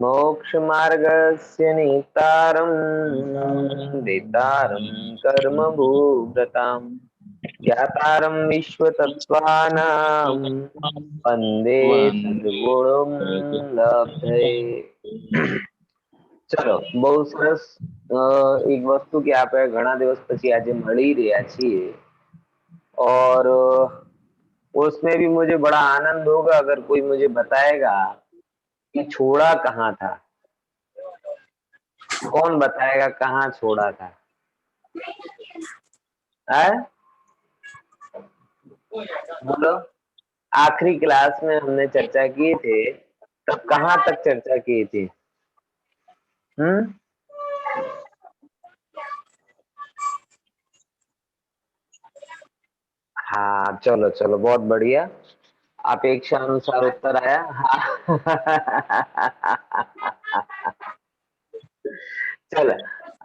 मोक्षमार्गस्य नेतारं वेतारं कर्मभूभृतां ज्ञातारं विश्वतत्त्वानां वन्दे सद्गुरुं लब्धये। ચલો, બહુ સરસ. એક વસ્તુ કે આપણે ઘણા દિવસ પછી આજે મળી રહ્યા છીએ और उसमें भी मुझे बड़ा आनंद होगा अगर कोई मुझे बताएगा कि छोड़ा कहाँ था। कौन बताएगा कहाँ छोड़ा था? है? बोलो। आखिरी क्लास में हमने चर्चा की थी, तब कहाँ तक चर्चा की थी? हम्म। हाँ, चलो चलो, बहुत बढ़िया। अपेक्षा अनुसार उत्तर आया। हाँ। चलो,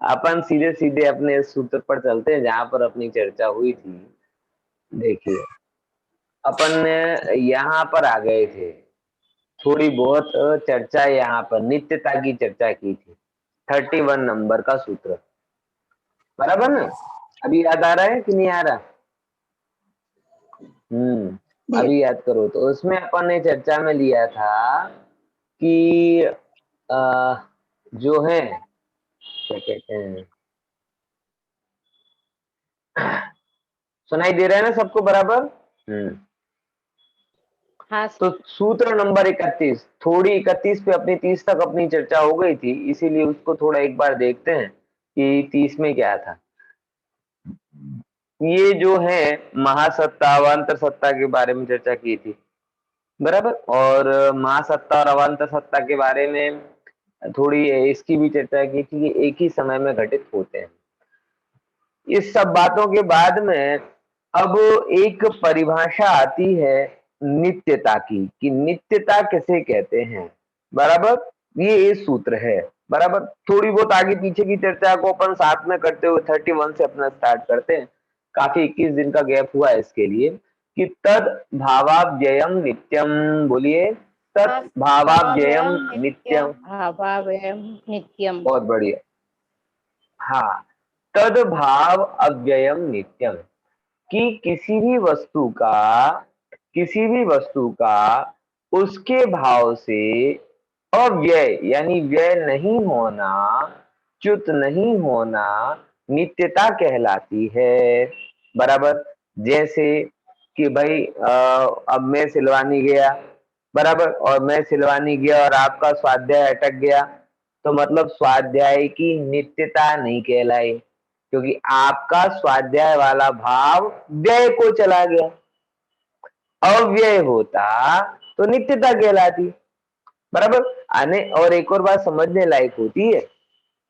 अपन सीधे सीधे अपने सूत्र पर चलते हैं जहां पर अपनी चर्चा हुई थी। देखिए, अपन यहाँ पर आ गए थे। थोड़ी बहुत चर्चा यहाँ पर नित्यता की चर्चा की थी। 31 नंबर का सूत्र, बराबर ना? अभी याद आ रहा है कि नहीं आ रहा? अभी याद करो तो उसमें अपन ने चर्चा में लिया था कि जो है क्या कहते हैं, सुनाई दे रहा है ना सबको बराबर? हाँ तो सूत्र नंबर 31, थोड़ी 31 पे अपनी 30 तक अपनी चर्चा हो गई थी, इसीलिए उसको थोड़ा एक बार देखते हैं कि 30 में क्या था। ये जो है महासत्ता अवान्तर सत्ता के बारे में चर्चा की थी, बराबर। और महासत्ता और अवान्तर सत्ता के बारे में थोड़ी इसकी भी चर्चा की थी कि एक ही समय में घटित होते हैं। इस सब बातों के बाद में अब एक परिभाषा आती है नित्यता की, कि नित्यता किसे कहते हैं, बराबर। ये सूत्र है, बराबर। थोड़ी बहुत आगे पीछे की चर्चा को अपन साथ में करते हुए 31 से अपना स्टार्ट करते हैं। काफी 21 दिन का गैप हुआ है इसके लिए। कि तद भावाव्ययम नित्यम, बोलिए। तत् भावाव्ययम नित्यम। भावाव्ययम नित्यम। बहुत बढ़िया। हाँ, तद भाव अव्ययम नित्यम, कि किसी भी वस्तु का उसके भाव से अव्यय यानी व्यय नहीं होना, च्युत नहीं होना, नित्यता कहलाती है, बराबर। जैसे कि भाई अब मैं सिलवानी गया, बराबर, और मैं सिलवानी गया और आपका स्वाध्याय अटक गया, तो मतलब स्वाध्याय की नित्यता नहीं कहलाई, क्योंकि आपका स्वाध्याय वाला भाव व्यय को चला गया। अव्यय होता तो नित्यता कहलाती, बराबर। आने और एक और बात समझने लायक होती है,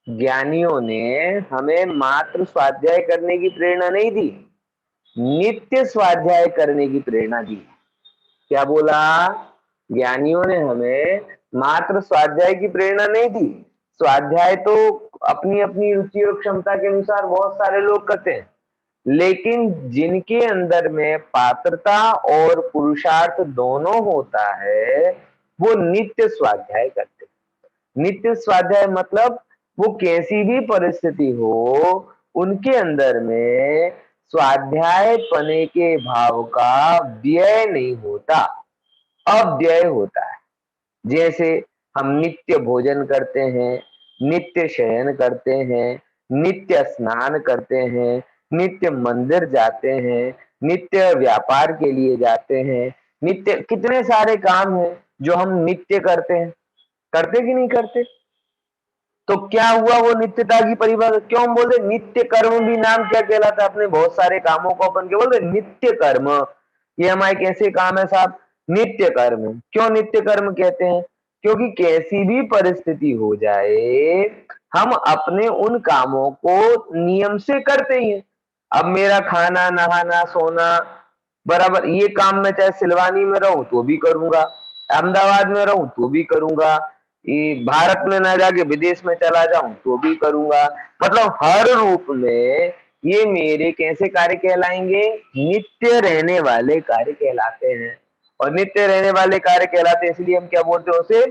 ज्ञानियों ने हमें मात्र स्वाध्याय करने की प्रेरणा नहीं दी, नित्य स्वाध्याय करने की प्रेरणा दी। क्या बोला? ज्ञानियों ने हमें मात्र स्वाध्याय की प्रेरणा नहीं दी। स्वाध्याय तो अपनी अपनी रुचि और क्षमता के अनुसार बहुत सारे लोग करते हैं, लेकिन जिनके अंदर में पात्रता और पुरुषार्थ दोनों होता है, वो नित्य स्वाध्याय करते हैं। नित्य स्वाध्याय मतलब वो कैसी भी परिस्थिति हो, उनके अंदर में स्वाध्याय पने के भाव का व्यय नहीं होता, अव्यय होता है। जैसे हम नित्य भोजन करते हैं, नित्य शयन करते हैं, नित्य स्नान करते हैं, नित्य मंदिर जाते हैं, नित्य व्यापार के लिए जाते हैं, नित्य कितने सारे काम हैं जो हम नित्य करते कि नहीं करते? तो क्या हुआ वो नित्यता की परिभाषा? क्यों हम बोलते नित्य कर्म भी नाम क्या कहलाता है? अपने बहुत सारे कामों को अपन क्या बोलते? नित्य कर्म। ये हमारे कैसे काम है साहब? नित्य कर्म। क्यों नित्य कर्म कहते हैं? क्योंकि कैसी भी परिस्थिति हो जाए, हम अपने उन कामों को नियम से करते ही हैं। अब मेरा खाना, नहाना, सोना, बराबर, ये काम मैं चाहे सिलवानी में रहूं तो भी करूंगा, अहमदाबाद में रहूं तो भी करूंगा, ये भारत में ना जाके विदेश में चला जाऊं तो भी करूंगा। मतलब हर रूप में ये मेरे कैसे कार्य कहलाएंगे? नित्य रहने वाले कार्य कहलाते हैं। और नित्य रहने वाले कार्य कहलाते हैं, इसलिए हम क्या बोलते हैं उसे?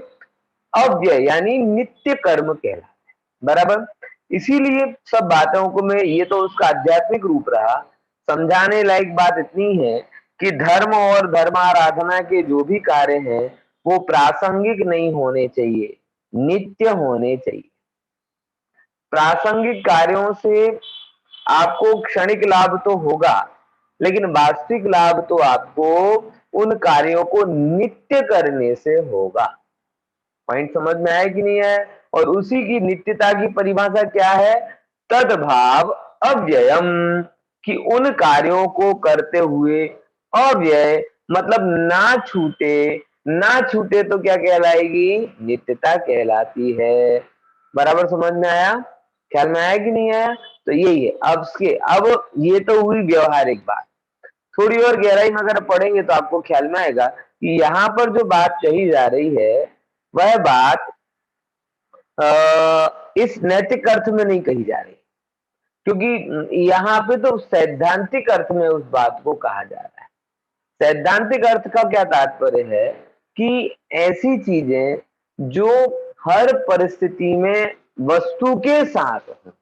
अव्यय यानी नित्य कर्म कहलाते हैं, बराबर। इसीलिए सब बातों को मैं, ये तो उसका आध्यात्मिक रूप रहा, समझाने लायक बात इतनी है कि धर्म और धर्माराधना के जो भी कार्य हैं वो प्रासंगिक नहीं होने चाहिए, नित्य होने चाहिए। प्रासंगिक कार्यों से आपको क्षणिक लाभ तो होगा, लेकिन वास्तविक लाभ तो आपको उन कार्यों को नित्य करने से होगा। पॉइंट समझ में आया कि नहीं है? और उसी की नित्यता की परिभाषा क्या है? तद्भाव अव्ययम, कि उन कार्यों को करते हुए अव्यय मतलब ना छूटे। ना छूटे तो क्या कहलाएगी? नित्यता कहलाती है। बराबर समझ में आया? ख्याल में आया कि नहीं आया? तो यही है। अब ये तो हुई व्यवहारिक बात। थोड़ी और गहराई में अगर पढ़ेंगे तो आपको ख्याल में आएगा कि यहाँ पर जो बात कही जा रही है वह बात इस नैतिक अर्थ में नहीं कही जा रही, क्योंकि यहाँ पे तो सैद्धांतिक अर्थ में उस बात को कहा जा रहा है। सैद्धांतिक अर्थ का क्या तात्पर्य है कि ऐसी चीजें जो हर परिस्थिति में वस्तु के साथ हो।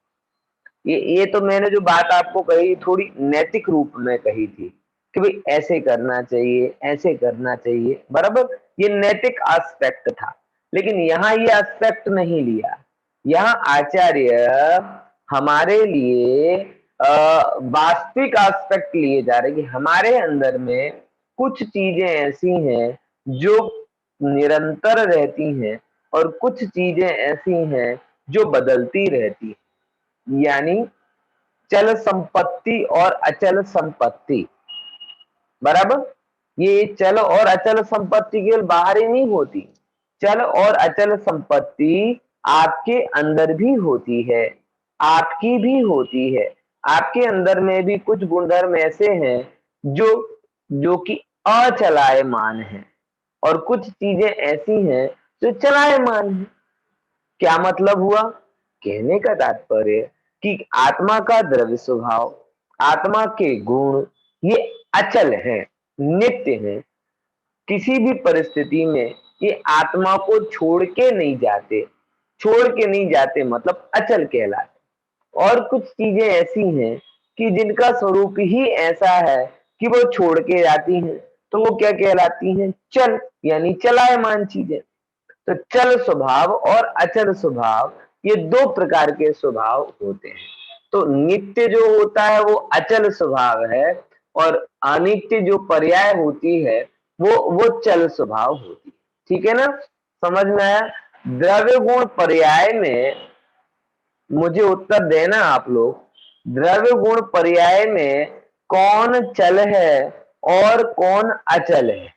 ये तो मैंने जो बात आपको कही थोड़ी नैतिक रूप में कही थी कि भाई ऐसे करना चाहिए, ऐसे करना चाहिए, बराबर। ये नैतिक एस्पेक्ट था, लेकिन यहाँ ये एस्पेक्ट नहीं लिया। यहाँ आचार्य हमारे लिए वास्तविक एस्पेक्ट लिए जा रहे कि हमारे अंदर में कुछ चीजें ऐसी हैं जो निरंतर रहती हैं और कुछ चीजें ऐसी हैं जो बदलती रहती हैं। यानी चल संपत्ति और अचल संपत्ति, बराबर। ये चल और अचल संपत्ति केवल बाहर ही नहीं होती, चल और अचल संपत्ति आपके अंदर भी होती है, आपकी भी होती है। आपके अंदर में भी कुछ गुणधर्म ऐसे हैं जो जो कि अचलायमान है, और कुछ चीजें ऐसी हैं जो चलायमान है। क्या मतलब हुआ? कहने का तात्पर्य कि आत्मा का द्रव्य स्वभाव, आत्मा के गुण ये अचल है, नित्य है। किसी भी परिस्थिति में ये आत्मा को छोड़ के नहीं जाते। छोड़ के नहीं जाते मतलब अचल कहलाते। और कुछ चीजें ऐसी हैं कि जिनका स्वरूप ही ऐसा है कि वो छोड़ के जाती हैं, तो वो क्या कहलाती हैं? चल, यानी चलायमान चीजें। तो चल स्वभाव और अचल स्वभाव, ये दो प्रकार के स्वभाव होते हैं। तो नित्य जो होता है वो अचल स्वभाव है, और अनित्य जो पर्याय होती है वो चल स्वभाव होती है। ठीक है ना? समझ में आया? द्रव्य गुण पर्याय में मुझे उत्तर देना आप लोग। द्रव्य गुण पर्याय में कौन चल है और कौन अचल है?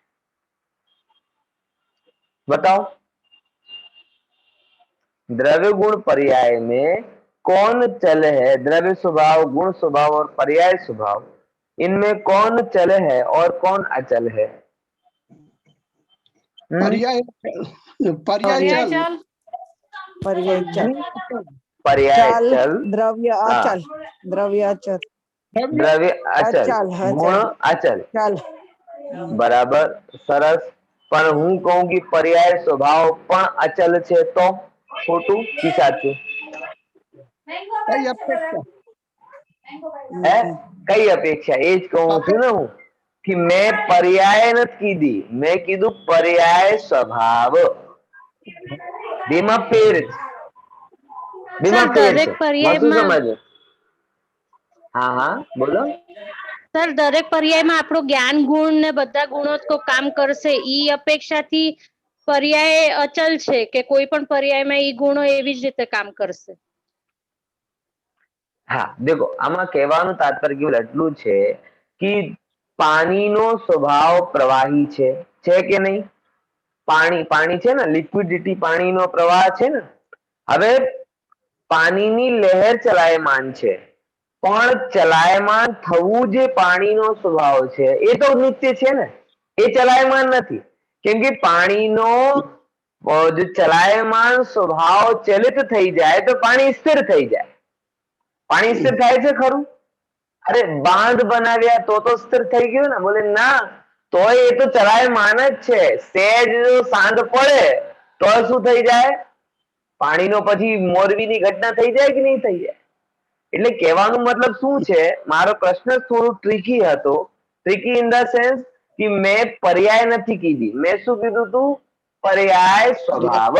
बताओ। द्रव्य गुण पर्याय में कौन चल है? द्रव्य स्वभाव, गुण स्वभाव और पर्याय स्वभाव, इनमें कौन चल है और कौन अचल है? पर्याय पर्याय चल पर्याय चल, पर्याय चल चल, द्रव्य हाँ, अचल, द्रव्य अचल, द्रव्य अचल, गुण अचल, चल। बराबर, सरस। पण हूँ कहूँ कि पर्याय स्वभाव पण अचल छे तो खोटू की साचू? कई अपेक्षा है कई अपेक्षा ए ज कहूं छू ने हूँ कि मैं पर्याय नथी कीधी, मैं कीधु पर्याय स्वभाव। बेमा फेर छे, बेमा सर फेर छे, दरेक वस्तु पर्यायમાં समझ। हाँ हाँ बोलो। સર દરેક પર્યાયમાં આપણું જ્ઞાન ગુણ ને બધા ગુણો તો કામ કરશે ઈ અપેક્ષાથી પર્યાય અચલ છે કે કોઈ પણ પર્યાયમાં ઈ ગુણો એવી જ રીતે કામ કરશે? હા देखो આમાં કહેવાનું તાત્પર્ય કેવલ એટલું છે कि પાણીનો સ્વભાવ પ્રવાહી છે કે નહીં? પાણી છે ને, લિક્વિડિટી પાણીનો પ્રવાહ છે ને। હવે પાણીની લહેર ચલાયમાન છે, પણ ચલાયમાન થવું જે પાણીનો સ્વભાવ છે એ તો નિત્ય છે ને, એ ચલાયમાન નથી। કેમ કે પાણીનો जो चलायमान स्वभाव चलित થઈ જાય તો પાણી સ્થિર થઈ જાય। પાણી સ્થિર થાય છે ખરું? अरे बांध बनाव्या तो स्थिर થઈ ગયું ને? बोले ना, तो ये तो चलायमान જ છે। सहज जो सांध पड़े તો શું થઈ જાય? પાણીનો પછી મોરબીની ઘટના થઈ જાય કે નહીં થઈ જાય? એટલે કહેવાનો મતલબ શું છે, મારો પ્રશ્ન થોડું ટ્રિકી હતો. ટ્રિકી ઇન ધ સેન્સ કે મેં પર્યાય નથી કીધી, મેં શું કીધું તું? पर्याय स्वभाव।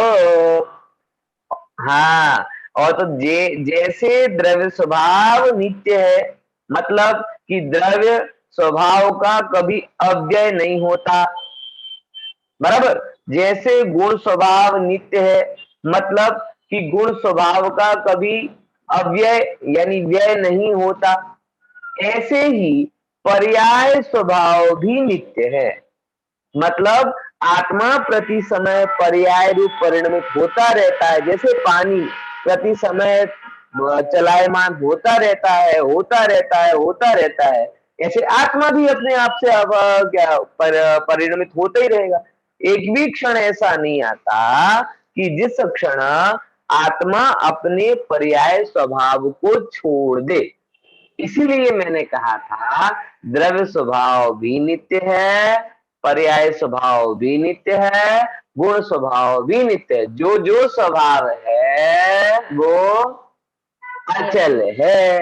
हाँ, और तो जैसे द्रव्य स्वभाव नित्य है, मतलब कि द्रव्य स्वभाव का कभी अव्यय नहीं होता, बराबर। जैसे गुण स्वभाव नित्य है, मतलब कि गुण स्वभाव का कभी अव्यय यानी व्यय नहीं होता, ऐसे ही पर्याय स्वभाव भी नित्य है। मतलब आत्मा प्रति समय पर्याय रूप परिणमित होता रहता है। जैसे पानी प्रति समय चलायमान होता रहता है, होता रहता है, होता रहता है, ऐसे आत्मा भी अपने आप से अब क्या परिणमित होता ही रहेगा। एक भी क्षण ऐसा नहीं आता कि जिस क्षण आत्मा अपने पर्याय स्वभाव को छोड़ दे। इसीलिए मैंने कहा था द्रव्य स्वभाव भी नित्य है, पर्याय स्वभाव भी नित्य है, गुण स्वभाव भी नित्य है। जो जो स्वभाव है वो अचल है।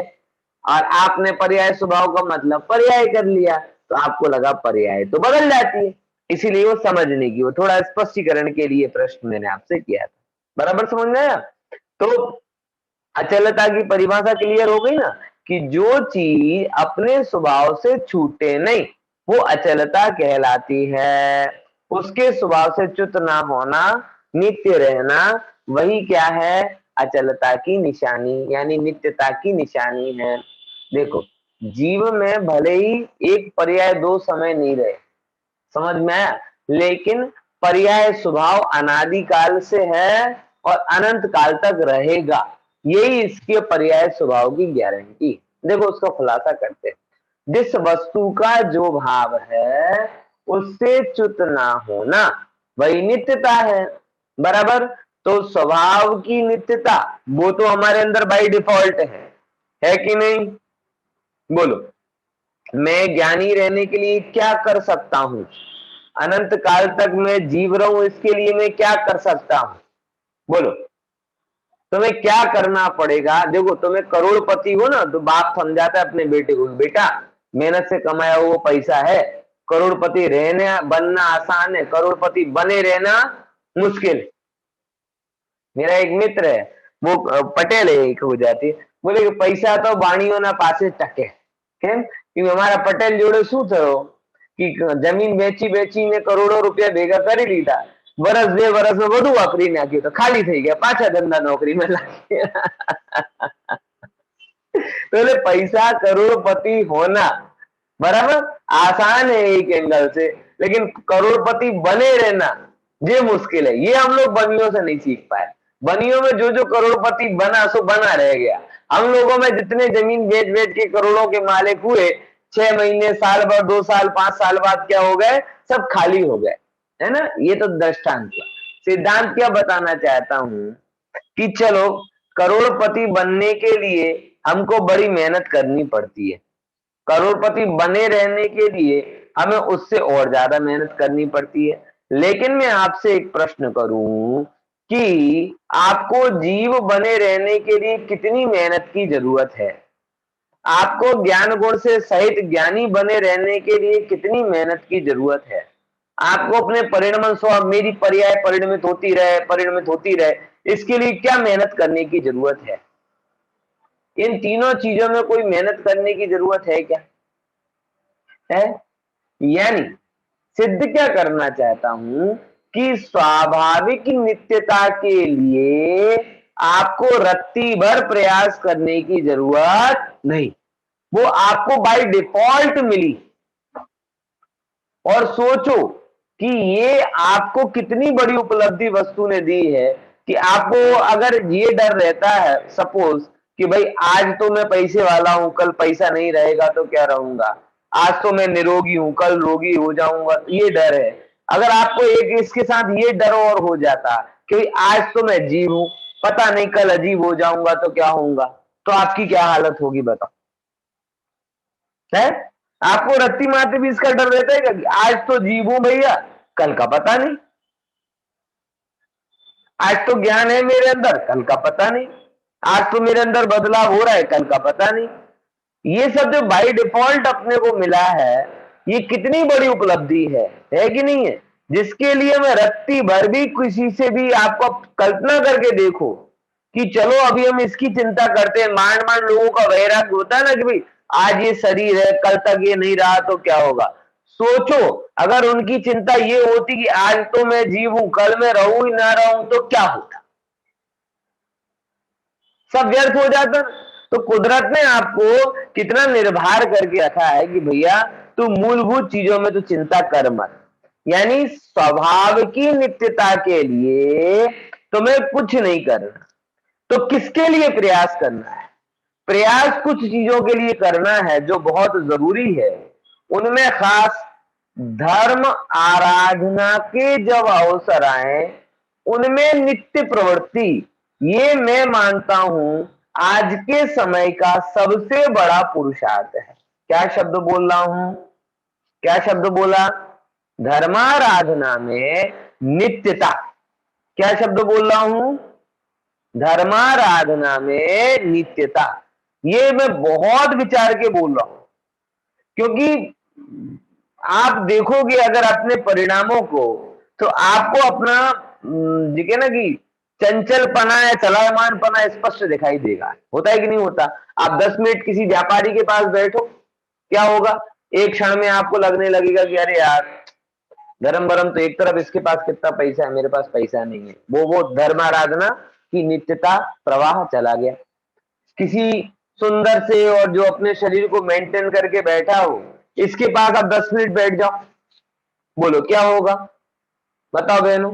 और आपने पर्याय स्वभाव का मतलब पर्याय कर लिया, तो आपको लगा पर्याय तो बदल जाती है, इसीलिए वो समझने की, वो थोड़ा स्पष्टीकरण के लिए प्रश्न मैंने आपसे किया था। बराबर समझ में आया? तो अचलता की परिभाषा क्लियर हो गई ना, कि जो चीज अपने स्वभाव से छूटे नहीं वो अचलता कहलाती है। उसके स्वभाव से च्युत ना होना, नित्य रहना, वही क्या है? अचलता की निशानी यानी नित्यता की निशानी है। देखो, जीव में भले ही एक पर्याय दो समय नहीं रहे, समझ में आया, लेकिन पर्याय स्वभाव अनादिकाल से है और अनंत काल तक रहेगा। यही इसके पर्याय स्वभाव की गारंटी। देखो उसका खुलासा करते हैं। जिस वस्तु का जो भाव है उससे च्युत ना होना वही नित्यता है, बराबर। तो स्वभाव की नित्यता वो तो हमारे अंदर बाय डिफॉल्ट है कि नहीं? बोलो, मैं ज्ञानी रहने के लिए क्या कर सकता हूं? अनंत काल तक मैं जीव रहूं इसके लिए मैं क्या कर सकता हूं? बोलो, तुम्हें क्या करना पड़ेगा? देखो, तुम्हें करोड़पति हो ना तो बाप समझाता है अपने बेटे को, बेटा मेहनत से कमाया वो पैसा है, करोड़पति रहने बनना आसान है, करोड़पति बने रहना मुश्किल। मेरा एक मित्र है, वो पटेल है, एक हो जाती है, बोले कि पैसा तो बाणीओना पासे टके। કેમ? કે અમારા પટેલ જોડે શું થયો કે જમીન વેચી વેચીને કરોડો રૂપિયા ભેગા કરી લીધા, વર્ષ બે વર્ષમાં બધું વાપરી નાખ્યું તો ખાલી થઈ ગયા, પાછા ધંધા નોકરીમાં લાગી। तो पैसा करोड़पति होना बराबर आसान है एक एंगल से, लेकिन करोड़पति बने रहना ये मुश्किल है। ये हम लोग बनियों से नहीं सीख पाए। बनियों में जो जो करोड़पति बना सो बना रह गया। हम लोगों में जितने जमीन बेच बेच के करोड़ों के मालिक हुए, 6 महीने, साल भर, 2 साल, 5 साल बाद क्या हो गए? सब खाली हो गए, है ना? ये तो दृष्टांत। सिद्धांत क्या बताना चाहता हूं कि चलो करोड़पति बनने के लिए हमको बड़ी मेहनत करनी पड़ती है, करोड़पति बने रहने के लिए हमें उससे और ज्यादा मेहनत करनी पड़ती है। लेकिन मैं आपसे एक प्रश्न करूं कि आपको जीव बने रहने के लिए कितनी मेहनत की जरूरत है? आपको ज्ञान गुण से सहित ज्ञानी बने रहने के लिए कितनी मेहनत की जरूरत है? आपको अपने परिणमन स्वभाव मेरी पर्याय परिणमित होती रहे, परिणमित होती रहे, इसके लिए क्या मेहनत करने की जरूरत है? इन तीनों चीजों में कोई मेहनत करने की जरूरत है क्या? है? यानी सिद्ध क्या करना चाहता हूं कि स्वाभाविक नित्यता के लिए आपको रत्ती भर प्रयास करने की जरूरत नहीं, वो आपको बाय डिफॉल्ट मिली। और सोचो कि ये आपको कितनी बड़ी उपलब्धि वस्तु ने दी है कि आपको अगर ये डर रहता है सपोज कि भाई आज तो मैं पैसे वाला हूं, कल पैसा नहीं रहेगा तो क्या रहूंगा, आज तो मैं निरोगी हूं, कल रोगी हो जाऊंगा, ये डर है। अगर आपको एक इसके साथ ये डर और हो जाता कि आज तो मैं जीव हूं, पता नहीं कल अजीब हो जाऊंगा तो क्या होऊंगा, तो आपकी क्या हालत होगी बताओ? है? आपको रत्ती मारते भी इसका डर रहता है कि आज तो जीव हूं भैया, कल का पता नहीं। आज तो ज्ञान है मेरे अंदर, कल का पता नहीं। आज तो मेरे अंदर बदलाव हो रहा है, कल का पता नहीं। ये सब जो बाय डिफॉल्ट अपने को मिला है, ये कितनी बड़ी उपलब्धि है कि नहीं है? जिसके लिए मैं रत्ती भर भी किसी से भी आपको कल्पना करके देखो कि चलो अभी हम इसकी चिंता करते हैं। मान मान लोगों का वैराग्य होता है ना कि भाई आज ये शरीर है, कल तक ये नहीं रहा तो क्या होगा। सोचो अगर उनकी चिंता ये होती कि आज तो मैं जीवूं, कल मैं रहूं ही ना रहूं तो क्या होता, सब व्यर्थ हो जाता। तो कुदरत ने आपको कितना निर्भर करके रखा है कि भैया तू मूलभूत चीजों में तो चिंता कर मत, यानी स्वभाव की नित्यता के लिए तुम्हें कुछ नहीं करना। तो किसके लिए प्रयास करना है? प्रयास कुछ चीजों के लिए करना है जो बहुत जरूरी है। उनमें खास धर्म आराधना के जब अवसर आए, उनमें नित्य प्रवृत्ति, ये मैं मानता हूं आज के समय का सबसे बड़ा पुरुषार्थ है। क्या शब्द बोल रहा हूं? क्या शब्द बोला? धर्माराधना में नित्यता। क्या शब्द बोल रहा हूं? धर्माराधना में नित्यता। ये मैं बहुत विचार के बोल रहा हूं, क्योंकि आप देखोगे अगर अपने परिणामों को, तो आपको अपना दिखे ना कि चंचलपना या चलायमानपना स्पष्ट दिखाई देगा। होता है कि नहीं होता? आप 10 मिनट किसी व्यापारी के पास बैठो, क्या होगा? एक क्षण में आपको लगने लगेगा कि अरे यार धर्म भरम तो एक तरफ, इसके पास कितना पैसा है, मेरे पास पैसा नहीं है। वो धर्माराधना की नित्यता प्रवाह चला गया। किसी सुंदर से और जो अपने शरीर को मेंटेन करके बैठा हो, इसके पास आप 10 मिनट बैठ जाओ, बोलो क्या होगा? बताओ बहनों,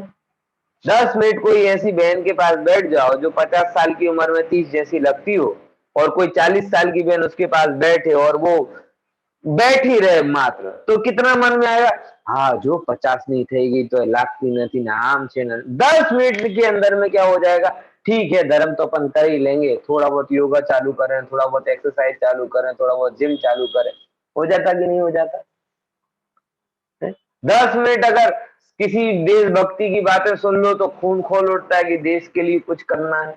10 मिनट कोई ऐसी बहन के पास बैठ जाओ जो 50 साल की उम्र में 30 जैसी लगती हो, और कोई 40 साल की बहन उसके पास बैठे और वो बैठ ही रहे मात्र, तो कितना मन में आएगा? हाँ, जो 50 नहीं थेगी तो लागती नहीं नाम से। 10 मिनट के अंदर में क्या हो जाएगा? ठीक है, धर्म तो अपन कर ही लेंगे, थोड़ा बहुत योगा चालू करें, थोड़ा बहुत एक्सरसाइज चालू करें, थोड़ा बहुत जिम चालू करें, हो जाता कि नहीं हो जाता? 10 मिनट अगर किसी देशभक्ति की बातें सुन लो तो खून खोल उठता है कि देश के लिए कुछ करना है।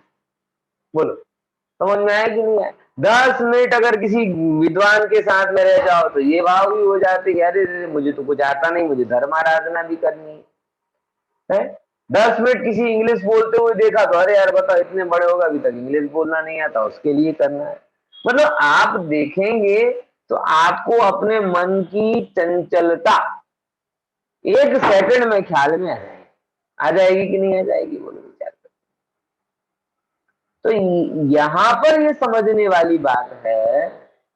बोलो समझ में आया कि नहीं आया? 10 मिनट अगर किसी विद्वान के साथ में रह जाओ तो ये भाव भी हो जाते हैं, अरे मुझे तो कुछ आता नहीं, मुझे धर्म आराधना भी करनी है। 10 मिनट किसी इंग्लिश बोलते हुए देखा तो अरे यार बताओ इतने बड़े होगा अभी तक इंग्लिश बोलना नहीं आता, उसके लिए करना है। मतलब आप देखेंगे तो आपको अपने मन की चंचलता एक सेकंड में ख्याल में आ जाएगी कि नहीं आ जाएगी? बोलो विचार करो। तो यहां पर ये समझने वाली बात है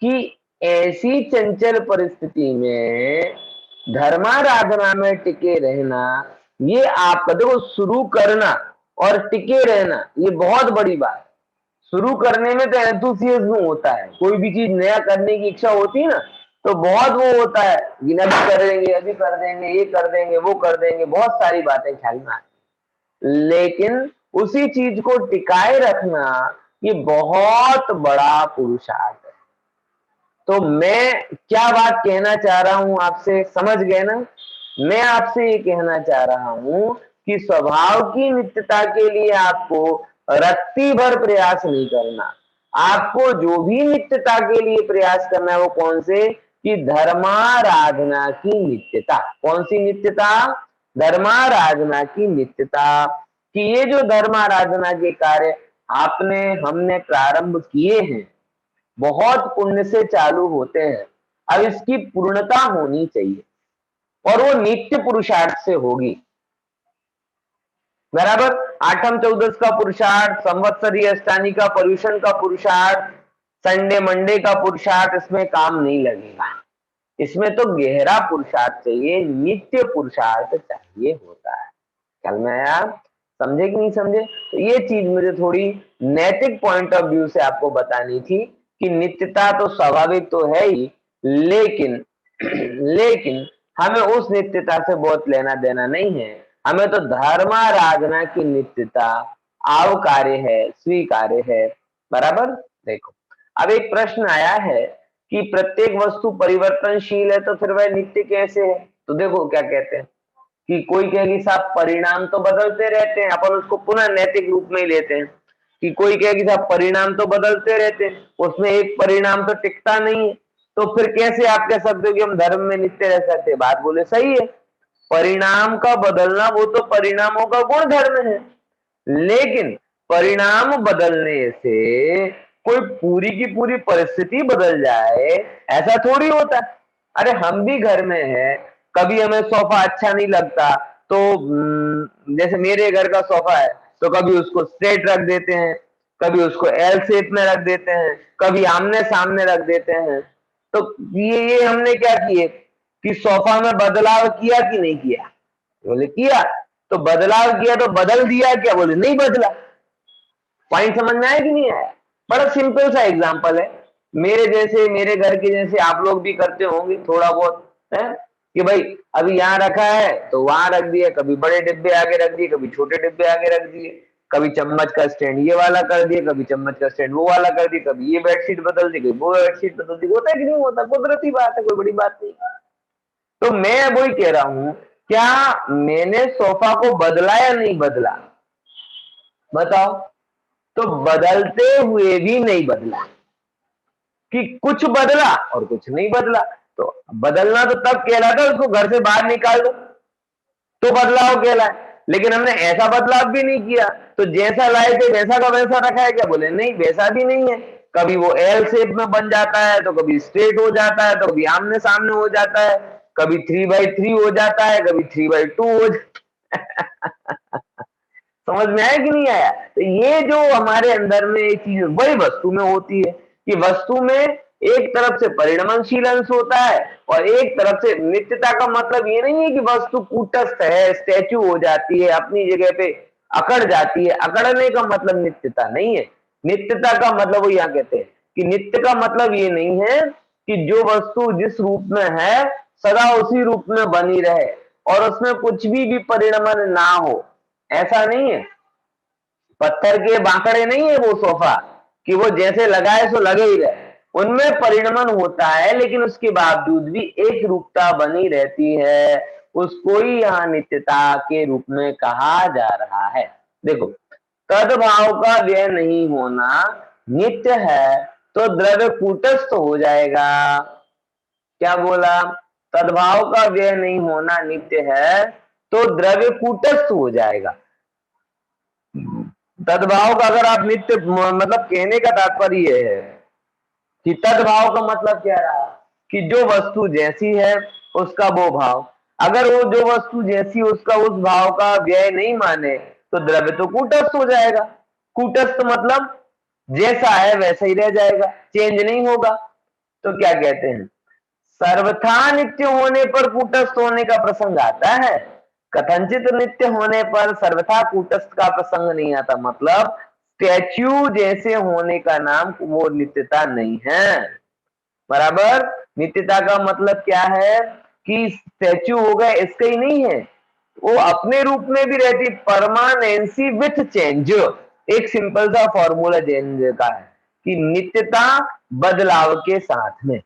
कि ऐसी चंचल परिस्थिति में धर्माराधना में टिके रहना, ये आपका देखो शुरू करना और टिके रहना ये बहुत बड़ी बात। शुरू करने में तो एंथुसियाज्म होता है, कोई भी चीज नया करने की इच्छा होती है ना, तो बहुत वो होता है कि अभी कर देंगे, अभी कर देंगे, ये कर देंगे, वो कर देंगे, बहुत सारी बातें ख्याल में आती। लेकिन उसी चीज को टिकाए रखना ये बहुत बड़ा पुरुषार्थ है। तो मैं क्या बात कहना चाह रहा हूं आपसे, समझ गए ना? मैं आपसे ये कहना चाह रहा हूं कि स्वभाव की नित्यता के लिए आपको रत्ती भर प्रयास नहीं करना। आपको जो भी नित्यता के लिए प्रयास करना है वो कौन से? कि धर्माराधना की नित्यता। कौन सी नित्यता? धर्माराधना की नित्यता। कि ये जो धर्माराधना के कार्य आपने हमने प्रारंभ किए हैं, बहुत पुण्य से चालू होते हैं, अब इसकी पूर्णता होनी चाहिए और वो नित्य पुरुषार्थ से होगी। बराबर? आठम चौदस का पुरुषार्थ, संवत्सरीय अष्टानी का, पर्यूषण का पुरुषार्थ, संडे मंडे का पुरुषार्थ, इसमें काम नहीं लगेगा। इसमें तो गहरा पुरुषार्थ चाहिए, नित्य पुरुषार्थ चाहिए होता है। कल में आप समझे कि नहीं समझे? तो ये चीज मुझे थोड़ी नैतिक पॉइंट ऑफ व्यू से आपको बतानी थी कि नित्यता तो स्वाभाविक तो है ही, लेकिन लेकिन हमें उस नित्यता से बहुत लेना देना नहीं है। हमें तो धर्माराधना की नित्यता आवकार्य है, स्वीकार्य है। बराबर? देखो अब एक प्रश्न आया है कि प्रत्येक वस्तु परिवर्तनशील है तो फिर वह नित्य कैसे है? तो देखो क्या कहते हैं, कि कोई कहेगी साहब परिणाम तो बदलते रहते हैं, अपन उसको पुनः नैतिक रूप में ही लेते हैं कि कोई कहेगी साहब परिणाम तो बदलते रहते हैं, उसमें एक परिणाम तो टिकता नहीं है, तो फिर कैसे आप कह सकते हो कि हम धर्म में नित्य रह सकते हैं? बात बोले सही है, परिणाम का बदलना वो तो परिणामों का गुण धर्म है, लेकिन परिणाम बदलने से कोई पूरी की पूरी परिस्थिति बदल जाए ऐसा थोड़ी होता है। अरे हम भी घर में हैं, कभी हमें सोफा अच्छा नहीं लगता तो जैसे मेरे घर का सोफा है तो कभी उसको स्ट्रेट रख देते हैं, कभी उसको एल शेप में रख देते हैं, कभी आमने सामने रख देते हैं। तो ये हमने क्या किए कि सोफा में बदलाव किया कि नहीं किया? बोले किया। तो बदलाव किया तो बदल दिया क्या? बोले नहीं बदला। पॉइंट समझ में आया कि नहीं आया? बड़ा सिंपल सा एग्जांपल है, मेरे जैसे मेरे घर के जैसे आप लोग भी करते होंगे थोड़ा बहुत, है कि भाई अभी यहाँ रखा है तो वहां रख दिया, कभी बड़े डिब्बे आगे रख दिए, कभी छोटे डिब्बे आगे रख दिए, कभी चम्मच का स्टैंड ये वाला कर दिया, कभी चम्मच का स्टैंड वो वाला कर दिया, कभी ये बेडशीट बदल दी, कभी वो बेडशीट बदल दी। होता है कि नहीं होता? कुदरती बात है, कोई बड़ी बात नहीं। तो मैं वही कह रहा हूं, क्या मैंने सोफा को बदला या नहीं बदला? बताओ। तो बदलते हुए भी नहीं बदला, कि कुछ बदला और कुछ नहीं बदला। तो बदलना तो तब कहलाता है उसको घर से बाहर निकाल दो तो बदलाव कहलाए, लेकिन हमने ऐसा बदलाव भी नहीं किया, तो जैसा लाए थे वैसा का वैसा रखा है क्या? बोले नहीं, वैसा भी नहीं है। कभी वो एल शेप में बन जाता है, तो कभी स्ट्रेट हो जाता है, तो कभी आमने सामने हो जाता है, कभी 3x3 हो जाता है, कभी 3x2 हो जाता है। समझ में आया कि नहीं आया? तो ये जो हमारे अंदर में एक चीज वही वस्तु में होती है कि वस्तु में एक तरफ से परिणमनशील अंश होता है और एक तरफ से नित्यता का मतलब ये नहीं है कि वस्तु कूटस्थ है, स्टैच्यू हो जाती है, अपनी जगह पे अकड़ जाती है। अकड़ने का मतलब नित्यता नहीं है। नित्यता का मतलब वो यहाँ कहते हैं कि नित्य का मतलब ये नहीं है कि जो वस्तु जिस रूप में है सदा उसी रूप में बनी रहे और उसमें कुछ भी परिणमन ना हो, ऐसा नहीं है। पत्थर के बांकड़े नहीं है वो सोफा कि वो जैसे लगाए सो लगे ही रहे, उनमें परिणमन होता है, लेकिन उसके बावजूद भी एक रूपता बनी रहती है। उसको ही यहाँ नित्यता के रूप में कहा जा रहा है। देखो, तदभाव का व्यय नहीं होना नित्य है तो द्रव्य कूटस्थ हो जाएगा। क्या बोला? तदभाव का व्यय नहीं होना नित्य है तो द्रव्य कूटस्थ हो जाएगा। तदभाव का अगर आप नित्य मतलब कहने का तात्पर्य है कि तदभाव का मतलब क्या रहा कि जो वस्तु जैसी है उसका वो भाव, अगर वो जो वस्तु जैसी उसका उस भाव का व्यय नहीं माने तो द्रव्य तो कूटस्थ हो जाएगा। कूटस्थ मतलब जैसा है वैसा ही रह जाएगा, चेंज नहीं होगा। तो क्या कहते हैं, सर्वथा नित्य होने पर कूटस्थ होने का प्रसंग आता है, कथनचित नित्य होने पर सर्वथा कूटस्थ का प्रसंग नहीं आता। मतलब स्टैच्यू जैसे होने का नाम वो नित्यता नहीं है। बराबर। नित्यता का मतलब क्या है कि स्टैच्यू हो गए इसका ही नहीं है, वो अपने रूप में भी रहती, परमानेंसी विथ चेंज। एक सिंपल सा फॉर्मूला जैन का है कि नित्यता बदलाव के साथ में,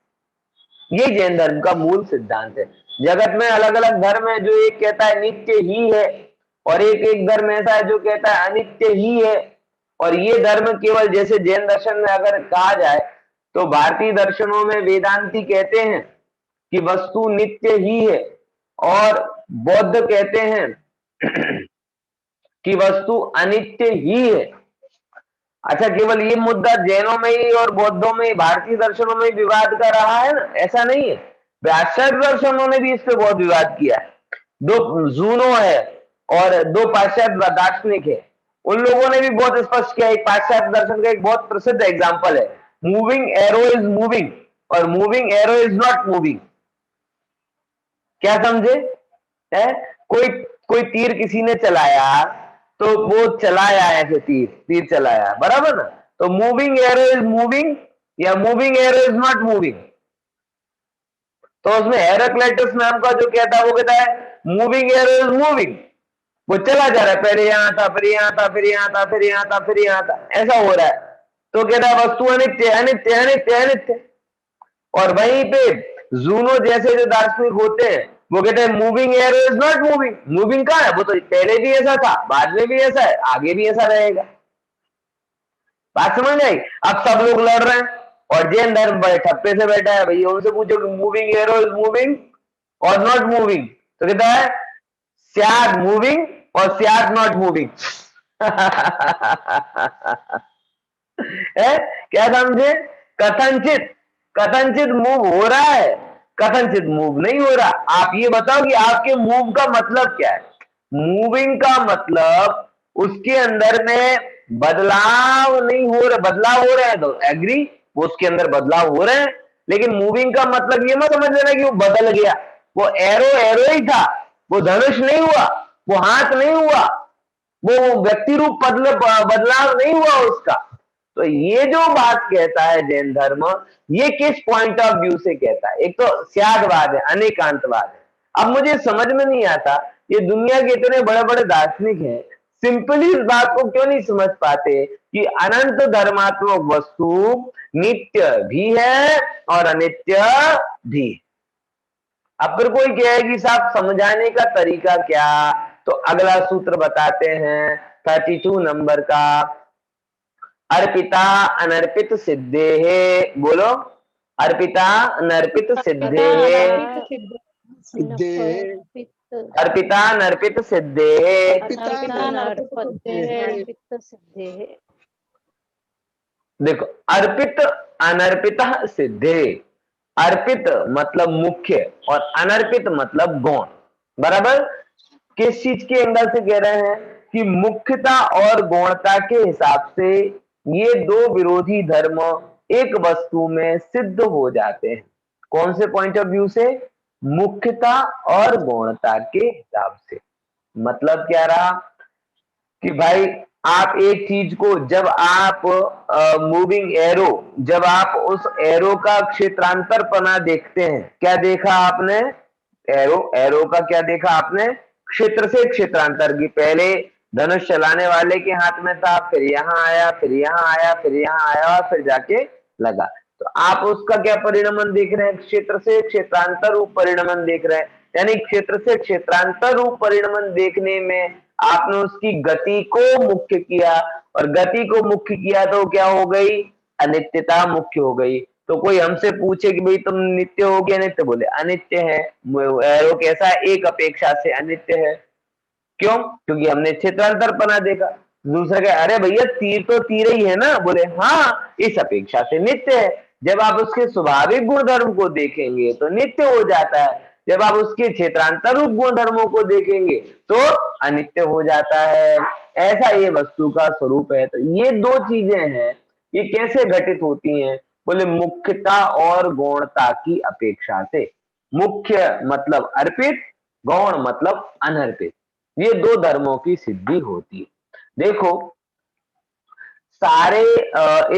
ये जैन धर्म का मूल सिद्धांत है। जगत में अलग अलग धर्म है, जो एक कहता है नित्य ही है और एक धर्म ऐसा है जो कहता है अनित्य ही है। और ये धर्म केवल जैसे जैन दर्शन में अगर कहा जाए तो भारतीय दर्शनों में वेदांती कहते हैं कि वस्तु नित्य ही है और बौद्ध कहते हैं कि वस्तु अनित्य ही है। अच्छा, केवल ये मुद्दा जैनों में ही और बौद्धों में ही, भारतीय दर्शनों में विवाद का रहा है ना? ऐसा नहीं है, पाश्चात्य दर्शनों ने भी इस पे बहुत विवाद किया है। दो जूनो है और दो पाश्चात्य दार्शनिक है, उन लोगों ने भी बहुत स्पष्ट किया। एक पाश्चात्य दर्शन का एक बहुत प्रसिद्ध एग्जाम्पल है, मूविंग एरो इज मूविंग और moving arrow is not moving. क्या समझे? है कोई कोई तीर किसी ने चलाया तो वो चलाया ऐसे तीर चलाया, बराबर ना? तो मूविंग एरो इज मूविंग या moving arrow is not moving. तो उसमें हेराक्लिटस नाम का जो कहता है वो कहता है मूविंग एरो इज मूविंग, वो चला जा रहा है, पहले यहां था फिर यहां था फिर यहां था फिर यहां था फिर यहां था, ऐसा हो रहा है। तो कहता है वस्तु अनित्य अनित्य अनित्य अनित्य। और वहीं पे जूनो जैसे जो दार्शनिक होते हैं वो कहते हैं moving arrow is not moving. Moving कहाँ है? वो तो पहले भी ऐसा था, बाद में भी ऐसा है, आगे भी ऐसा रहेगा। बात समझ आई? अब सब लोग लड़ रहे हैं और जैन धर्म बड़े ठप्पे से बैठा है। भैया उनसे पूछो कि मूविंग एरो इज मूविंग और नॉट मूविंग, तो कहता है शायद मूविंग और शायद नॉट मूविंग। है क्या समझे? कथनचित, कथनचित मूव हो रहा है, कथनचित मूव नहीं हो रहा। आप ये बताओ कि आपके मूव का मतलब क्या है? मूविंग का मतलब उसके अंदर में बदलाव नहीं हो रहा, बदलाव हो रहा है तो एग्री, वो उसके अंदर बदलाव हो रहे हैं। लेकिन मूविंग का मतलब ये मत समझ लेना कि वो बदल गया। वो एरो एरो ही था, वो धनुष नहीं हुआ, वो हाथ नहीं हुआ, वो व्यक्ति रूप बदलाव नहीं हुआ उसका। तो ये जो बात कहता है जैन धर्म, ये किस पॉइंट ऑफ व्यू से कहता है? एक तो स्यादवाद है, अनेकांतवाद है। अब मुझे समझ में नहीं आता, ये दुनिया के इतने बड़े बड़े दार्शनिक हैं, सिंपली इस बात को क्यों नहीं समझ पाते कि अनंत धर्मात्मक वस्तु नित्य भी है और अनित्य भी है। अब फिर कोई कहे कि साहब समझाने का तरीका क्या? तो अगला सूत्र बताते हैं 32 नंबर का, अर्पिता अनर्पित सिद्धे है। बोलो, अर्पिता अनर्पित सिद्धे है, सिद्धे अर्पिता अनर्पित सिद्धे है। देखो, अर्पित अनर्पित सिद्धे, अर्पित मतलब मुख्य और अनर्पित मतलब गौण, बराबर। किस चीज के एंगल से कह रहे हैं कि मुख्यता और गौणता के हिसाब से ये दो विरोधी धर्म एक वस्तु में सिद्ध हो जाते हैं। कौन से पॉइंट ऑफ व्यू से? मुख्यता और गौणता के हिसाब से। मतलब क्या रहा कि भाई आप एक चीज को, जब आप मूविंग एरो, जब आप उस एरो का क्षेत्रांतर पना देखते हैं, क्या देखा आपने? एरो, एरो का क्या देखा आपने? क्षेत्र से क्षेत्रांतर की। पहले धनुष चलाने वाले के हाथ में था, फिर यहाँ आया, फिर यहाँ आया, फिर यहाँ आया और फिर जाके लगा। तो आप उसका क्या परिणमन देख रहे हैं? क्षेत्र से क्षेत्रांतर रूप परिणमन देख रहे हैं। यानी क्षेत्र से क्षेत्रांतर रूप परिणमन देखने में आपने उसकी गति को मुख्य किया, और गति को मुख्य किया तो क्या हो गई? अनित्यता मुख्य हो गई। तो कोई हमसे पूछे कि भाई तुम नित्य हो गया, नित्य, बोले अनित्य है। एरो कैसा है? एक अपेक्षा से अनित्य है। क्यों? क्योंकि हमने क्षेत्रांतर पना देखा। दूसरा क्या? अरे भैया तीर तो तीर ही है ना, बोले हाँ, इस अपेक्षा से नित्य है। जब आप उसके स्वाभाविक गुणधर्म को देखेंगे तो नित्य हो जाता है, जब आप उसके क्षेत्रांतर रूप गुणधर्मों को देखेंगे तो अनित्य हो जाता है। ऐसा ये वस्तु का स्वरूप है। तो ये दो चीजें हैं, ये कैसे घटित होती हैं? बोले मुख्यता और गौणता की अपेक्षा से। मुख्य मतलब अर्पित, गौण मतलब अनर्पित, ये दो धर्मों की सिद्धि होती है। देखो सारे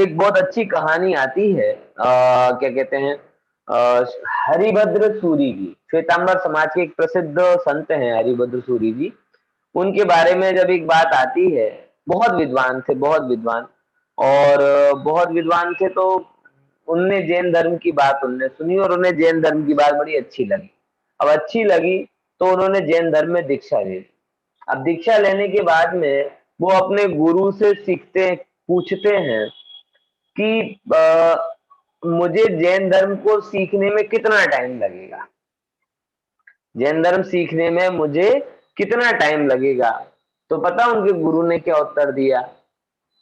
एक बहुत अच्छी कहानी आती है, क्या कहते हैं, हरिभद्र सूरी जी, श्वेतांबर समाज के एक प्रसिद्ध संत हैं हरिभद्र सूरी जी। उनके बारे में जब एक बात आती है, बहुत विद्वान थे, बहुत विद्वान, और बहुत विद्वान थे, तो उनने जैन धर्म की बात उनने सुनी और उन्हें जैन धर्म की बात बड़ी अच्छी लगी। अब अच्छी लगी तो उन्होंने जैन धर्म में दीक्षा ले ली। अब दीक्षा लेने के बाद में वो अपने गुरु से सीखते, पूछते हैं कि मुझे जैन धर्म को सीखने में कितना टाइम लगेगा, जैन धर्म सीखने में मुझे कितना टाइम लगेगा। तो पता उनके गुरु ने क्या उत्तर दिया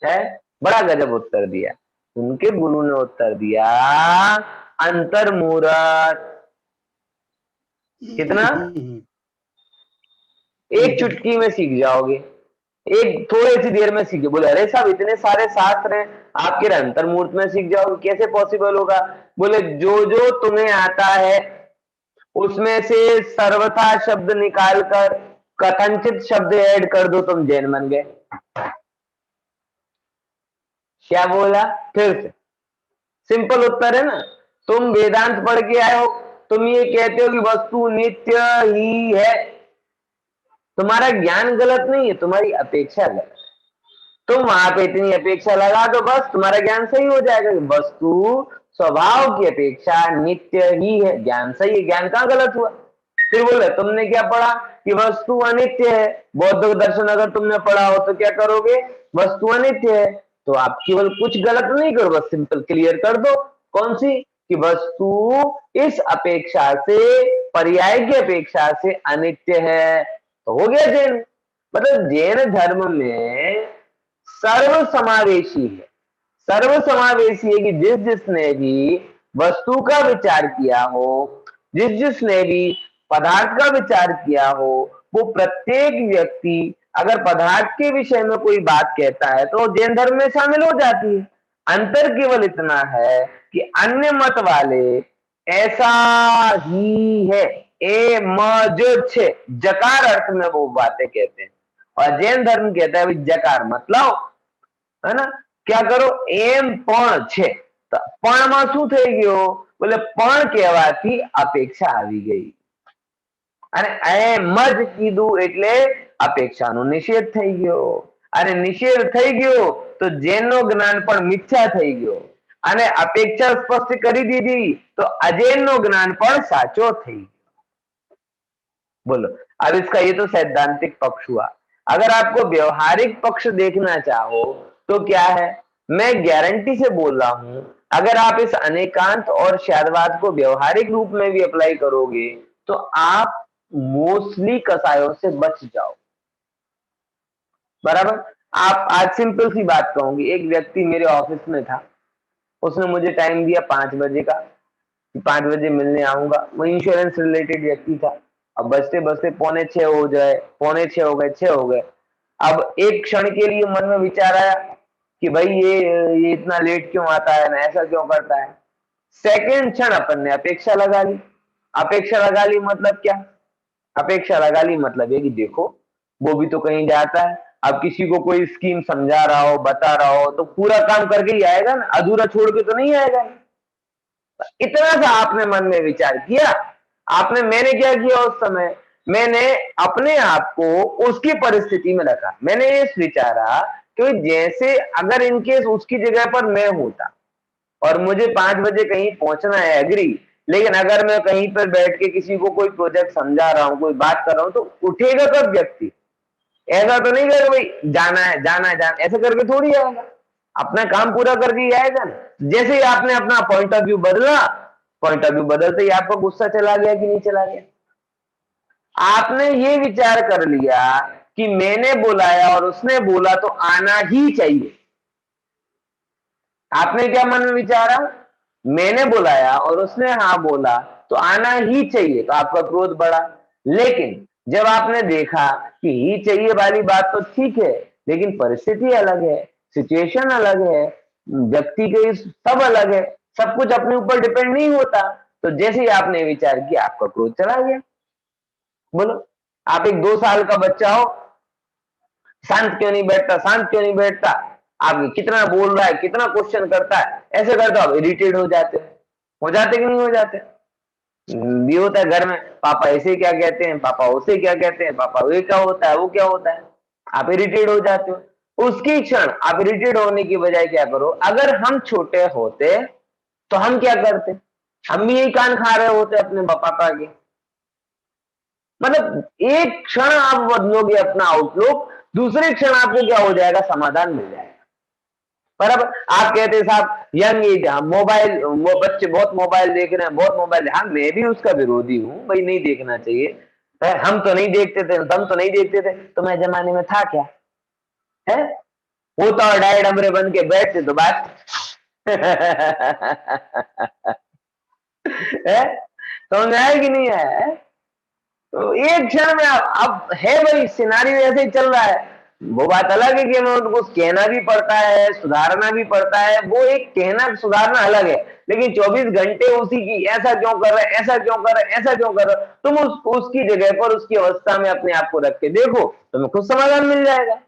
है? बड़ा गजब उत्तर दिया। उनके गुरु ने उत्तर दिया, अंतर्मुहूर्त। कितना? एक चुटकी में सीख जाओगे, एक थोड़ी सी देर में सीखे। बोले अरे साहब इतने सारे शास्त्र हैं, आप कह रहे अंतर्मुहूर्त में सीख जाओगे, कैसे पॉसिबल होगा? बोले जो जो तुम्हें आता है उसमें से सर्वथा शब्द निकालकर कथनचित शब्द ऐड कर दो, तुम जैन बन गए। क्या बोला? फिर से सिंपल उत्तर है ना। तुम वेदांत पढ़ के आए हो, तुम ये कहते हो कि वस्तु नित्य ही है, तुम्हारा ज्ञान गलत नहीं है, तुम्हारी अपेक्षा गलत है। तुम वहां पे इतनी अपेक्षा लगा दो, बस तुम्हारा ज्ञान सही हो जाएगा। वस्तु स्वभाव की अपेक्षा नित्य ही है, ज्ञान सही है, ज्ञान कहाँ गलत हुआ? फिर बोले तुमने क्या पढ़ा कि वस्तु अनित्य है। बौद्ध दर्शन अगर तुमने पढ़ा हो तो क्या करोगे, वस्तु अनित्य है। तो आप केवल कुछ गलत नहीं करो, बस सिंपल क्लियर कर दो। कौन सी, कि वस्तु इस अपेक्षा से, पर्याय की अपेक्षा से अनित्य है, तो हो गया जैन। मतलब जैन धर्म में सर्व समावेशी है, सर्व समावेशी है कि जिस जिसने भी वस्तु का विचार किया हो, जिस जिसने भी पदार्थ का विचार किया हो, वो प्रत्येक व्यक्ति अगर पदार्थ के विषय में कोई बात कहता है तो जैन धर्म में शामिल हो जाती है। अंतर केवल इतना है कि अन्य मत वाले ऐसा ही है, ए म जो छे जकार अर्थ में वो बातें कहते हैं, और जैन धर्म कहता है भाई जकार मतलब, है ना, क्या करो एम पण छे, तो पण में शू થઈ ગયો, બોલે પણ કહેવાથી અપેક્ષા આવી ગઈ, અને એમ જ કીધું એટલે અપેક્ષાનો નિષેધ થઈ ગયો, અને નિષેધ થઈ ગયો તો જેનો જ્ઞાન પણ મિથ્યા થઈ ગયો, અને અપેક્ષા સ્પષ્ટ કરી દીધી તો અજૈનનો જ્ઞાન પણ સાચો થઈ ગયો। बोलो, अब इसका ये तो सैद्धांतिक पक्ष हुआ। अगर आपको व्यवहारिक पक्ष देखना चाहो तो क्या है, मैं गारंटी से बोल रहा हूं, अगर आप इस अनेकांत और शादवाद को व्यवहारिक रूप में भी अप्लाई करोगे तो आप मोस्टली कसायों से बच जाओ। बराबर। आप आज सिंपल सी बात कहूंगी, एक व्यक्ति मेरे ऑफिस में था, उसने मुझे टाइम दिया 5 बजे का, 5 बजे मिलने आऊंगा। वो इंश्योरेंस रिलेटेड व्यक्ति था। अब बजते बजते 5:45 हो जाए, 5:45 हो गए, 6 हो गए। अब एक क्षण के लिए मन में विचार आया कि भाई ये इतना लेट क्यों आता है ना, ऐसा क्यों करता है। सेकंड क्षण अपन ने अपेक्षा लगा ली। अपेक्षा लगा ली मतलब क्या, अपेक्षा लगा ली मतलब ये कि देखो वो भी तो कहीं जाता है, अब किसी को कोई स्कीम समझा रहा हो, बता रहा हो तो पूरा काम करके ही आएगा ना, अधूरा छोड़ के तो नहीं आएगा। इतना सा आपने मन में विचार किया, आपने, मैंने क्या किया उस समय, मैंने अपने आप को उसकी परिस्थिति में रखा। मैंने ये विचारा कि जैसे अगर इनकेस उसकी जगह पर मैं होता और मुझे 5 बजे कहीं पहुंचना है, एग्री, लेकिन अगर मैं कहीं पर बैठ के किसी को कोई प्रोजेक्ट समझा रहा हूं, कोई बात कर रहा हूं, तो उठेगा कब व्यक्ति, ऐसा तो नहीं करेगा भाई जाना है जाना है जाना, ऐसा करके थोड़ी आएगा, अपना काम पूरा करके ही आएगा ना। जैसे ही आपने अपना पॉइंट ऑफ व्यू बदला, पॉइंट ऑफ व्यू बदलते ही आपका गुस्सा चला गया कि नहीं चला गया। आपने ये विचार कर लिया कि मैंने बुलाया और उसने बोला तो आना ही चाहिए। आपने क्या मन में विचारा, मैंने बुलाया और उसने हाँ बोला तो आना ही चाहिए, तो आपका क्रोध बढ़ा। लेकिन जब आपने देखा कि ही चाहिए वाली बात तो ठीक है, लेकिन परिस्थिति अलग है, सिचुएशन अलग है, व्यक्ति के सब अलग है, सब कुछ अपने ऊपर डिपेंड नहीं होता, तो जैसे ही आपने विचार किया आपका क्रोध चला गया। बोलो, आप एक 2 साल का बच्चा हो, शांत क्यों नहीं बैठता, शांत क्यों नहीं बैठता, आप कितना बोल रहा है, कितना क्वेश्चन करता है, ऐसे करते हो, इरिटेट हो जाते कि नहीं हो जाते। भी होता है घर में, पापा ऐसे क्या कहते हैं, पापा उसे क्या कहते हैं, पापा ये क्या होता है, वो क्या होता है, आप इरिटेट हो जाते हो। उसकी क्षण आप इरिटेट होने की बजाय क्या करो, अगर हम छोटे होते तो हम क्या करते, हम भी यही कान खा रहे होते अपने पापा के। मतलब एक क्षण आप बदलोगे अपना आउटलुक, दूसरे क्षण आपको क्या हो जाएगा, समाधान मिल जाएगा। बराबर। आप कहते हैं साहब यंग एज, मोबाइल, वो बच्चे बहुत मोबाइल देख रहे हैं, बहुत मोबाइल, हाँ मैं भी उसका विरोधी हूं भाई, नहीं देखना चाहिए। हम तो नहीं देखते थे, तुम तो नहीं देखते थे, तुम्हारे जमाने में था क्या है, वो तो डायरेक्ट हमरे बन के बैठते तो बात है, समझ आया कि नहीं है। तो एक क्षण में अब है भाई, सिनारियो ऐसे ही चल रहा है। वो बात अलग है कि हमें उनको कहना भी पड़ता है, सुधारना भी पड़ता है, वो एक कहना सुधारना अलग है, लेकिन 24 घंटे उसी की ऐसा क्यों कर रहे, ऐसा क्यों कर रहे, ऐसा क्यों कर रहे, तुम उसकी जगह पर, उसकी अवस्था में अपने आप को रख के देखो, तुम्हें खुद समाधान मिल जाएगा।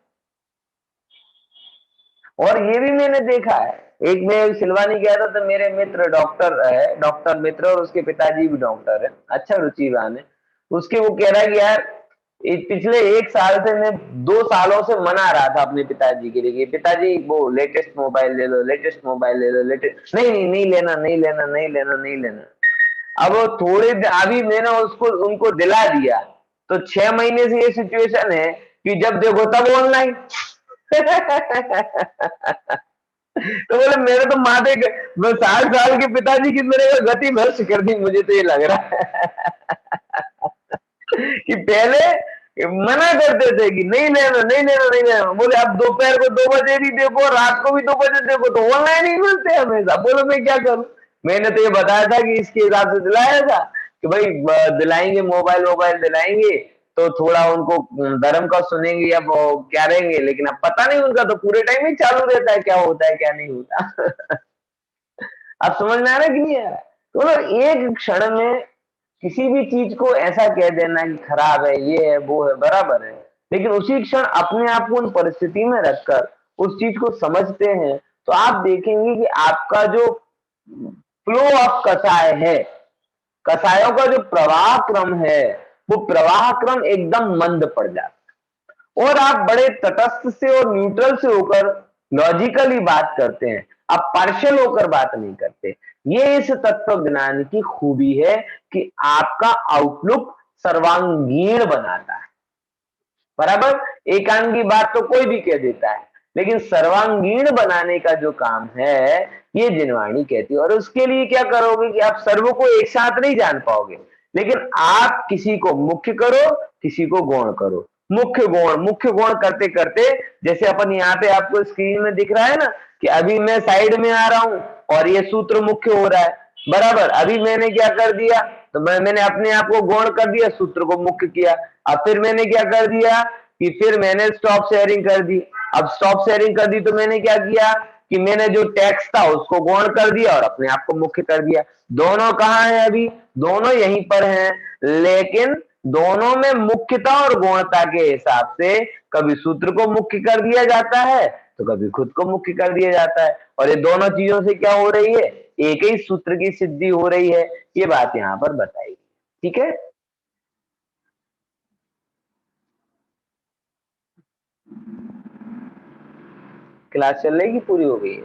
और ये भी मैंने देखा है, एक मैं सिलवानी गया था तो मेरे मित्र डॉक्टर है, डॉक्टर मित्र, और उसके पिताजी भी डॉक्टर है, अच्छा रुचिवान है। उसके वो कह रहा है कि यार पिछले 1 साल से मैं 2 सालों से मना रहा था अपने पिताजी के लिए, पिताजी वो लेटेस्ट मोबाइल ले लो, लेटेस्ट मोबाइल ले लो, लेटेस्ट नहीं नहीं नहीं लेना, नहीं लेना, नहीं लेना, नहीं लेना। अब वो अभी मैंने उनको दिला दिया, तो 6 महीने से ये सिचुएशन है कि जब देखो तब ऑनलाइन। तो बोले मेरे तो माथे 60 साल के पिताजी की मेरे गति भ्रष्ट कर दी, मुझे तो ये लग रहा है। कि पहले मना करते थे कि नहीं लेना नहीं लेना नहीं लेना, बोले अब दोपहर को 2 बजे भी देखो, रात को भी 2 बजे देखो, तो ऑनलाइन ही मिलते हैं हमेशा। बोलो मैं क्या करूं? मैंने तो ये बताया था कि इसके हिसाब से दिलाया था कि भाई दिलाएंगे, मोबाइल दिलाएंगे तो थोड़ा उनको धर्म का सुनेंगे या वो क्या रहेंगे, लेकिन अब पता नहीं उनका तो पूरे टाइम ही चालू रहता है, क्या होता है क्या नहीं होता। अब समझ में आ रहा है कि नहीं आ रहा है? तो एक क्षण में किसी भी चीज को ऐसा कह देना कि खराब है, ये है, वो है, बराबर है, लेकिन उसी क्षण अपने आप को उन परिस्थिति में रखकर उस चीज को समझते हैं, तो आप देखेंगे कि आपका जो फ्लो ऑफ कषाय है, कषायों का जो प्रवाह क्रम है, वो प्रवाह क्रम एकदम मंद पड़ जाता है और आप बड़े तटस्थ से और न्यूट्रल से होकर लॉजिकली बात करते हैं, आप पार्शियल होकर बात नहीं करते। ये इस तत्व ज्ञान की खूबी है कि आपका आउटलुक सर्वांगीण बनाता है। बराबर, एकांगी बात तो कोई भी कह देता है, लेकिन सर्वांगीण बनाने का जो काम है ये जिनवाणी कहती है। और उसके लिए क्या करोगे कि आप सर्व को एक साथ नहीं जान पाओगे, लेकिन आप किसी को मुख्य करो, किसी को गौण करो। मुख्य गौण करते करते, जैसे अपन यहाँ पे आपको स्क्रीन में दिख रहा है ना कि अभी मैं साइड में आ रहा हूं और ये सूत्र मुख्य हो रहा है, बराबर। अभी मैंने क्या कर दिया, तो मैंने अपने आप को गौण कर दिया, सूत्र को मुख्य किया। अब फिर मैंने क्या कर दिया कि फिर मैंने स्टॉप शेयरिंग कर दी। अब स्टॉप शेयरिंग कर दी तो मैंने क्या किया कि मैंने जो टेक्स्ट था उसको गौण कर दिया और अपने आप को मुख्य कर दिया। दोनों कहाँ है? अभी दोनों यहीं पर हैं, लेकिन दोनों में मुख्यता और गौणता के हिसाब से कभी सूत्र को मुख्य कर दिया जाता है तो कभी खुद को मुख्य कर दिया जाता है, और ये दोनों चीजों से क्या हो रही है? एक ही सूत्र की सिद्धि हो रही है। ये बात यहाँ पर बताई गई, ठीक है। क्लास चल रही कि पूरी हो गई है?